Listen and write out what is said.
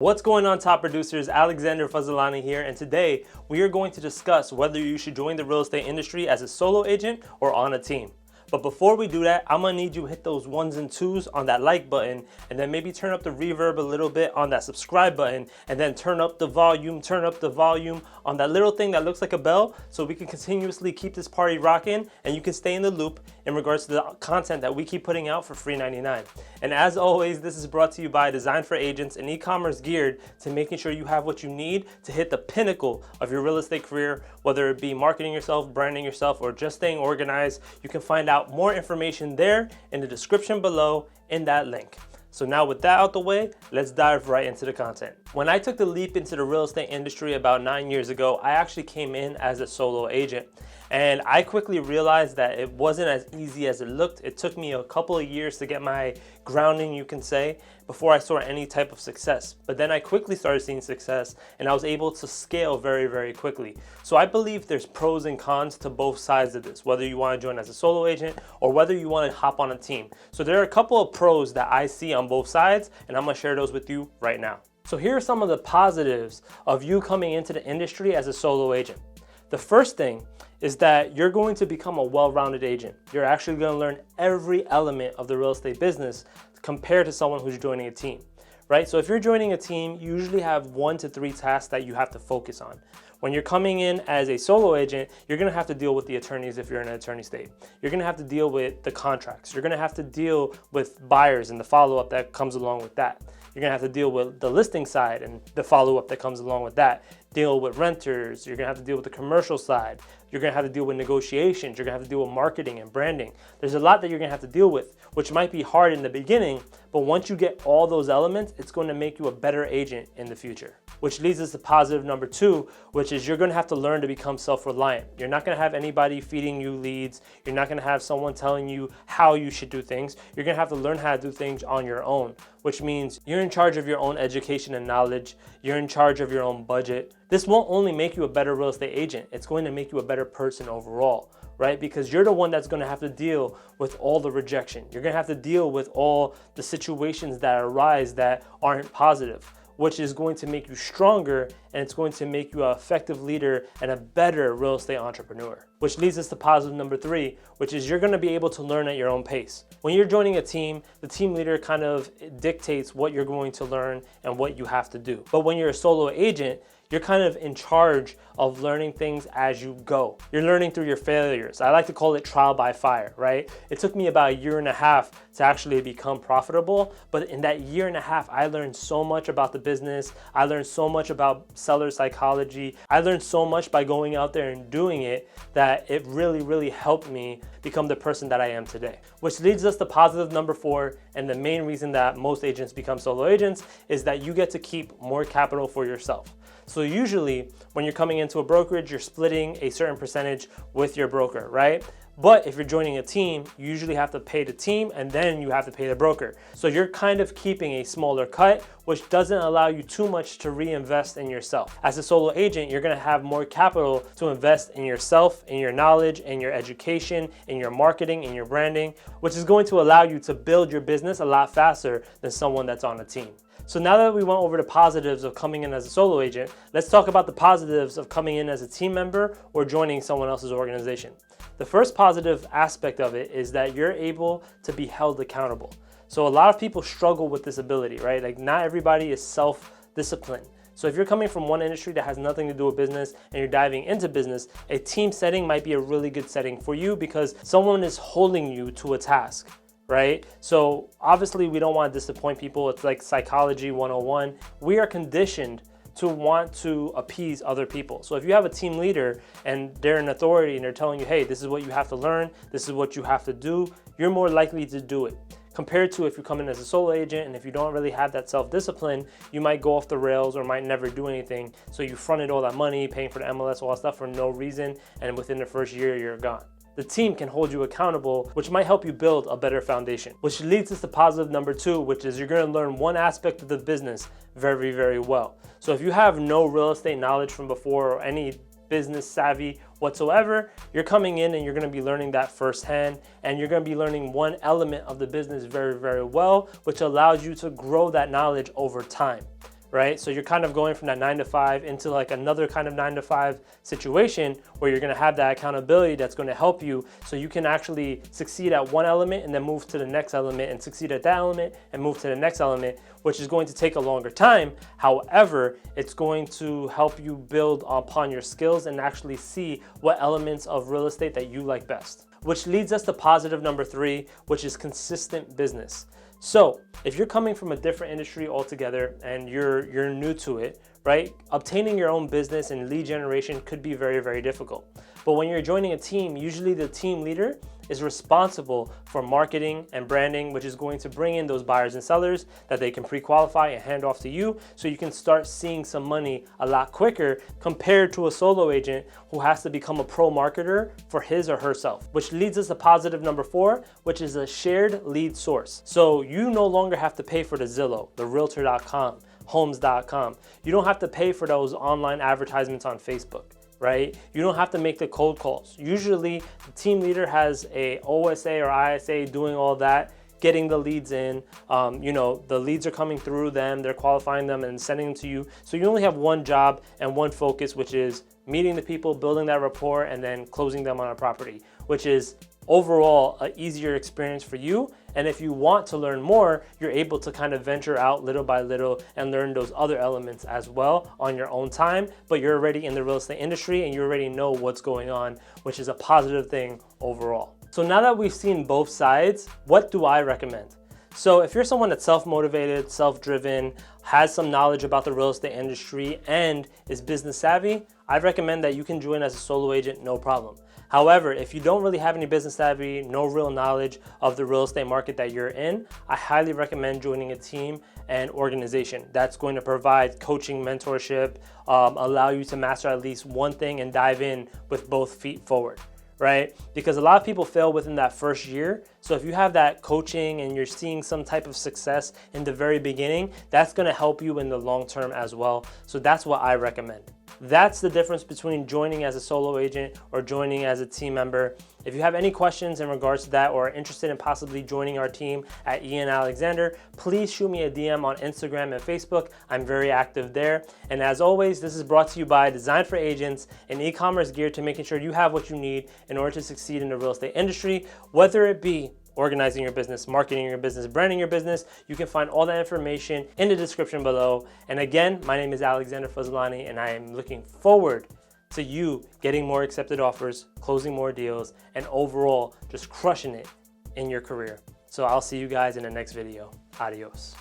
What's going on, top producers? Alexander Fazalani here, and today we are going to discuss whether you should join the real estate industry as a solo agent or on a team. But before we do that, I'm gonna need you to hit those ones and twos on that like button, and then maybe turn up the reverb a little bit on that subscribe button, and then turn up the volume on that little thing that looks like a bell, so we can continuously keep this party rocking, and you can stay in the loop in regards to the content that we keep putting out for free 99. And as always, this is brought to you by Design for Agents, an e-commerce geared to making sure you have what you need to hit the pinnacle of your real estate career, whether it be marketing yourself, branding yourself, or just staying organized. You can find out more information there in the description below in that link. So now with that out the way, let's dive right into the content. When I took the leap into the real estate industry about 9 years ago, I actually came in as a solo agent. And I quickly realized that it wasn't as easy as it looked. It took me a couple of years to get my grounding, you can say, before I saw any type of success. But then I quickly started seeing success, and I was able to scale very, very quickly. So I believe there's pros and cons to both sides of this, whether you want to join as a solo agent or whether you want to hop on a team. So there are a couple of pros that I see on both sides, and I'm going to share those with you right now. So here are some of the positives of you coming into the industry as a solo agent. The first thing is that you're going to become a well-rounded agent. You're actually going to learn every element of the real estate business compared to someone who's joining a team, right? So if you're joining a team, you usually have 1 to 3 tasks that you have to focus on. When you're coming in as a solo agent, you're gonna have to deal with the attorneys if you're in an attorney state. You're gonna have to deal with the contracts. You're gonna have to deal with buyers and the follow-up that comes along with that. You're gonna have to deal with the listing side and the follow-up that comes along with that. Deal with renters. You're gonna have to deal with the commercial side. You're gonna have to deal with negotiations. You're gonna have to deal with marketing and branding. There's a lot that you're gonna have to deal with, which might be hard in the beginning, but once you get all those elements, it's going to make you a better agent in the future. Which leads us to positive number 2, which is you're gonna have to learn to become self-reliant. You're not gonna have anybody feeding you leads. You're not gonna have someone telling you how you should do things. You're gonna have to learn how to do things on your own, which means you're in charge of your own education and knowledge. You're in charge of your own budget. This won't only make you a better real estate agent, it's going to make you a better person overall, right? Because you're the one that's going to have to deal with all the rejection. You're going to have to deal with all the situations that arise that aren't positive, which is going to make you stronger, and it's going to make you an effective leader and a better real estate entrepreneur. Which leads us to positive number 3, which is you're gonna be able to learn at your own pace. When you're joining a team, the team leader kind of dictates what you're going to learn and what you have to do. But when you're a solo agent, you're kind of in charge of learning things as you go. You're learning through your failures. I like to call it trial by fire, right? It took me about 1.5 years to actually become profitable, but in that 1.5 years, I learned so much about the business. I learned so much about seller psychology. I learned so much by going out there and doing it that it really, really helped me become the person that I am today. Which leads us to positive number 4, and the main reason that most agents become solo agents is that you get to keep more capital for yourself. So usually when you're coming into a brokerage, you're splitting a certain percentage with your broker, right? But if you're joining a team, you usually have to pay the team and then you have to pay the broker. So you're kind of keeping a smaller cut, which doesn't allow you too much to reinvest in yourself. As a solo agent, you're gonna have more capital to invest in yourself, in your knowledge, in your education, in your marketing, in your branding, which is going to allow you to build your business a lot faster than someone that's on a team. So now that we went over the positives of coming in as a solo agent, let's talk about the positives of coming in as a team member or joining someone else's organization. The first positive aspect of it is that you're able to be held accountable. So a lot of people struggle with this ability, right? Like not everybody is self-disciplined. So if you're coming from one industry that has nothing to do with business and you're diving into business, a team setting might be a really good setting for you because someone is holding you to a task, right? So obviously we don't want to disappoint people. It's like psychology 101. We are conditioned to want to appease other people. So if you have a team leader and they're an authority and they're telling you, hey, this is what you have to learn, this is what you have to do, you're more likely to do it. Compared to if you come in as a solo agent and if you don't really have that self-discipline, you might go off the rails or might never do anything. So you fronted all that money, paying for the MLS, all that stuff for no reason, and within the first year, you're gone. The team can hold you accountable, which might help you build a better foundation. Which leads us to positive number 2, which is you're gonna learn one aspect of the business very, very well. So if you have no real estate knowledge from before or any business savvy whatsoever, you're coming in and you're gonna be learning that firsthand, and you're gonna be learning one element of the business very, very well, which allows you to grow that knowledge over time. right? So you're kind of going from that 9 to 5 into like another kind of 9 to 5 situation where you're going to have that accountability that's going to help you so you can actually succeed at one element and then move to the next element and succeed at that element and move to the next element, which is going to take a longer time. However, it's going to help you build upon your skills and actually see what elements of real estate that you like best. Which leads us to positive number 3, which is consistent business. So if you're coming from a different industry altogether and you're new to it, right? Obtaining your own business and lead generation could be very, very difficult. But when you're joining a team, usually the team leader is responsible for marketing and branding, which is going to bring in those buyers and sellers that they can pre-qualify and hand off to you so you can start seeing some money a lot quicker compared to a solo agent who has to become a pro marketer for his or herself. Which leads us to positive number 4, which is a shared lead source. So you no longer have to pay for the Zillow, the Realtor.com, Homes.com. You don't have to pay for those online advertisements on Facebook, right? You don't have to make the cold calls. Usually the team leader has a OSA or ISA doing all that, getting the leads in. The leads are coming through them, they're qualifying them and sending them to you. So you only have one job and one focus, which is meeting the people, building that rapport, and then closing them on a property, which is overall an easier experience for you. And if you want to learn more, you're able to kind of venture out little by little and learn those other elements as well on your own time, but you're already in the real estate industry and you already know what's going on, which is a positive thing overall. So now that we've seen both sides, what do I recommend? So if you're someone that's self-motivated, self-driven, has some knowledge about the real estate industry, and is business savvy, I recommend that you can join as a solo agent, no problem. However, if you don't really have any business savvy, no real knowledge of the real estate market that you're in, I highly recommend joining a team and organization that's going to provide coaching, mentorship, allow you to master at least one thing and dive in with both feet forward, right? Because a lot of people fail within that first year. So if you have that coaching and you're seeing some type of success in the very beginning, that's gonna help you in the long term as well. So that's what I recommend. That's the difference between joining as a solo agent or joining as a team member. If you have any questions in regards to that or are interested in possibly joining our team at Ian Alexander, please shoot me a DM on Instagram and Facebook. I'm very active there. And as always, this is brought to you by Design for Agents, an e-commerce geared to making sure you have what you need in order to succeed in the real estate industry, whether it be organizing your business, marketing your business, branding your business. You can find all that information in the description below. And again, my name is Alexander Fazlani, and I am looking forward to you getting more accepted offers, closing more deals, and overall just crushing it in your career. So I'll see you guys in the next video. Adios.